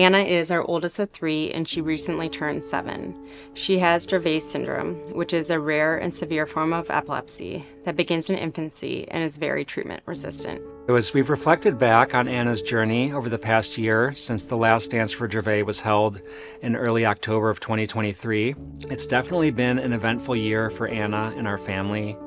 Anna is our oldest of 3, and she recently turned 7. She has Dravet syndrome, which is a rare and severe form of epilepsy that begins in infancy and is very treatment resistant. So as we've reflected back on Anna's journey over the past year since the last dance for Dravet was held in early October of 2023, it's definitely been an eventful year for Anna and our family,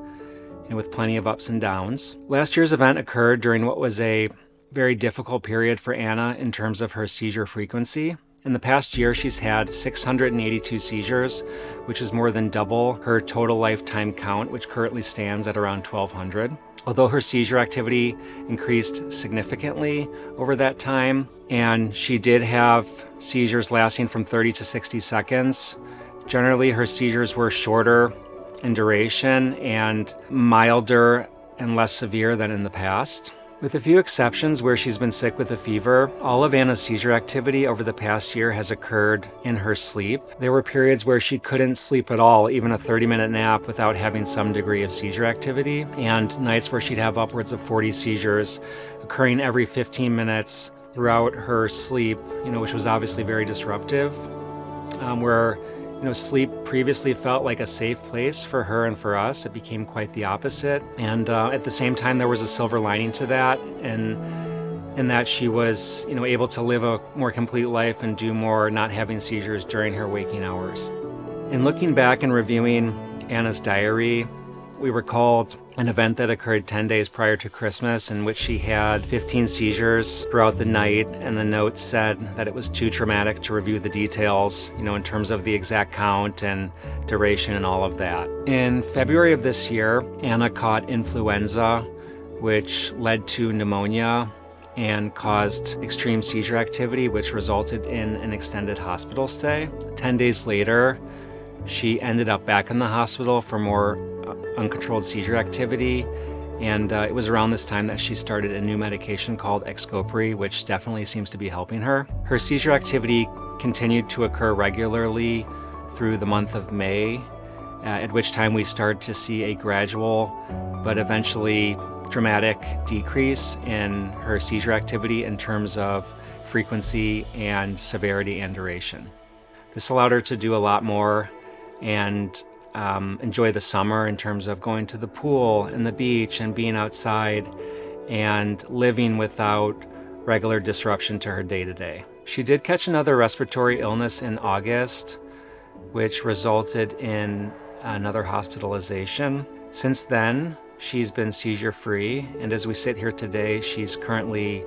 and with plenty of ups and downs. Last year's event occurred during what was a very difficult period for Anna in terms of her seizure frequency. In the past year, she's had 682 seizures, which is more than double her total lifetime count, which currently stands at around 1,200. Although her seizure activity increased significantly over that time, and she did have seizures lasting from 30 to 60 seconds, generally her seizures were shorter in duration and milder and less severe than in the past. With a few exceptions where she's been sick with a fever, all of Anna's seizure activity over the past year has occurred in her sleep. There were periods where she couldn't sleep at all, even a 30-minute nap, without having some degree of seizure activity, and nights where she'd have upwards of 40 seizures occurring every 15 minutes throughout her sleep, which was obviously very disruptive, where sleep previously felt like a safe place for her and for us. It became quite the opposite. And at the same time, there was a silver lining to that, and in that she was, able to live a more complete life and do more, not having seizures during her waking hours. In looking back and reviewing Anna's diary, we recalled an event that occurred 10 days prior to Christmas in which she had 15 seizures throughout the night, and the note said that it was too traumatic to review the details, in terms of the exact count and duration and all of that. In February of this year, Anna caught influenza, which led to pneumonia and caused extreme seizure activity, which resulted in an extended hospital stay. 10 days later, she ended up back in the hospital for more uncontrolled seizure activity, and it was around this time that she started a new medication called Xcopri, which definitely seems to be helping her. Her seizure activity continued to occur regularly through the month of May, at which time we started to see a gradual but eventually dramatic decrease in her seizure activity in terms of frequency and severity and duration. This allowed her to do a lot more and enjoy the summer in terms of going to the pool and the beach and being outside and living without regular disruption to her day-to-day. She did catch another respiratory illness in August, which resulted in another hospitalization. Since then, she's been seizure-free, and as we sit here today, she's currently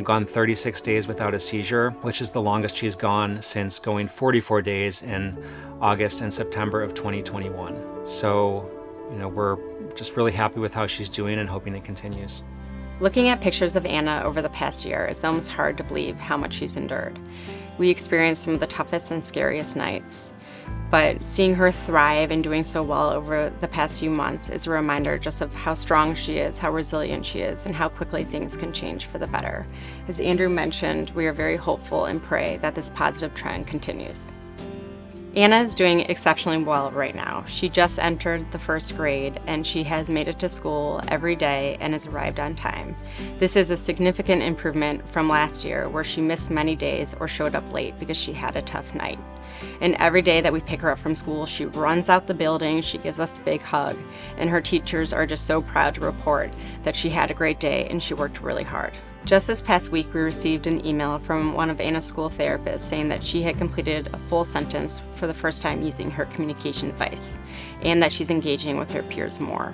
gone 36 days without a seizure, which is the longest she's gone since going 44 days in August and September of 2021. So, we're just really happy with how she's doing and hoping it continues. Looking at pictures of Anna over the past year, it's almost hard to believe how much she's endured. We experienced some of the toughest and scariest nights, but seeing her thrive and doing so well over the past few months is a reminder just of how strong she is, how resilient she is, and how quickly things can change for the better. As Andrew mentioned, we are very hopeful and pray that this positive trend continues. Anna is doing exceptionally well right now. She just entered the 1st grade, and she has made it to school every day and has arrived on time. This is a significant improvement from last year, where she missed many days or showed up late because she had a tough night. And every day that we pick her up from school, she runs out the building, she gives us a big hug, and her teachers are just so proud to report that she had a great day and she worked really hard. Just this past week, we received an email from one of Anna's school therapists saying that she had completed a full sentence for the first time using her communication device, and that she's engaging with her peers more.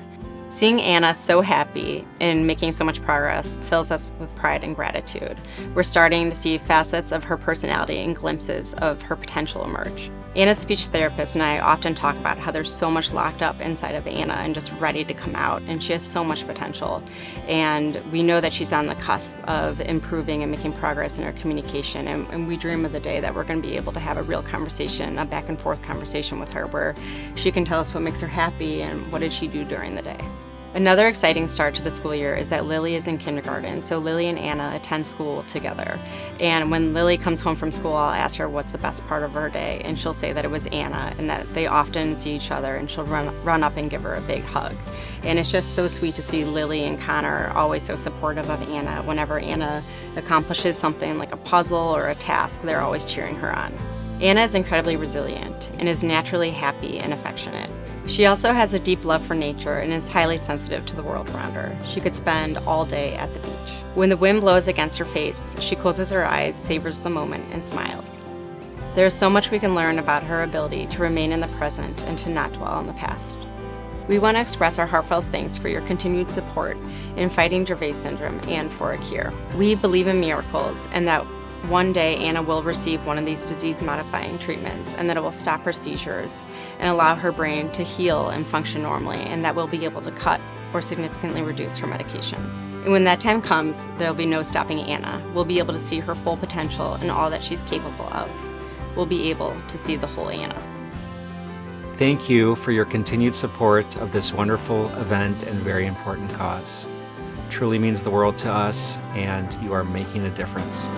Seeing Anna so happy and making so much progress fills us with pride and gratitude. We're starting to see facets of her personality and glimpses of her potential emerge. Anna's speech therapist and I often talk about how there's so much locked up inside of Anna and just ready to come out, and she has so much potential. And we know that she's on the cusp of improving and making progress in her communication, and we dream of the day that we're going to be able to have a real conversation, a back and forth conversation with her, where she can tell us what makes her happy and what did she do during the day. Another exciting start to the school year is that Lily is in kindergarten, so Lily and Anna attend school together. And when Lily comes home from school, I'll ask her what's the best part of her day, and she'll say that it was Anna, and that they often see each other, and she'll run up and give her a big hug. And it's just so sweet to see Lily and Connor always so supportive of Anna. Whenever Anna accomplishes something like a puzzle or a task, they're always cheering her on. Anna is incredibly resilient and is naturally happy and affectionate. She also has a deep love for nature and is highly sensitive to the world around her. She could spend all day at the beach. When the wind blows against her face, she closes her eyes, savors the moment, and smiles. There is so much we can learn about her ability to remain in the present and to not dwell on the past. We want to express our heartfelt thanks for your continued support in fighting Dravet syndrome and for a cure. We believe in miracles and that one day Anna will receive one of these disease-modifying treatments, and that it will stop her seizures and allow her brain to heal and function normally, and that we'll be able to cut or significantly reduce her medications. And when that time comes, there'll be no stopping Anna. We'll be able to see her full potential and all that she's capable of. We'll be able to see the whole Anna. Thank you for your continued support of this wonderful event and very important cause. It truly means the world to us, and you are making a difference.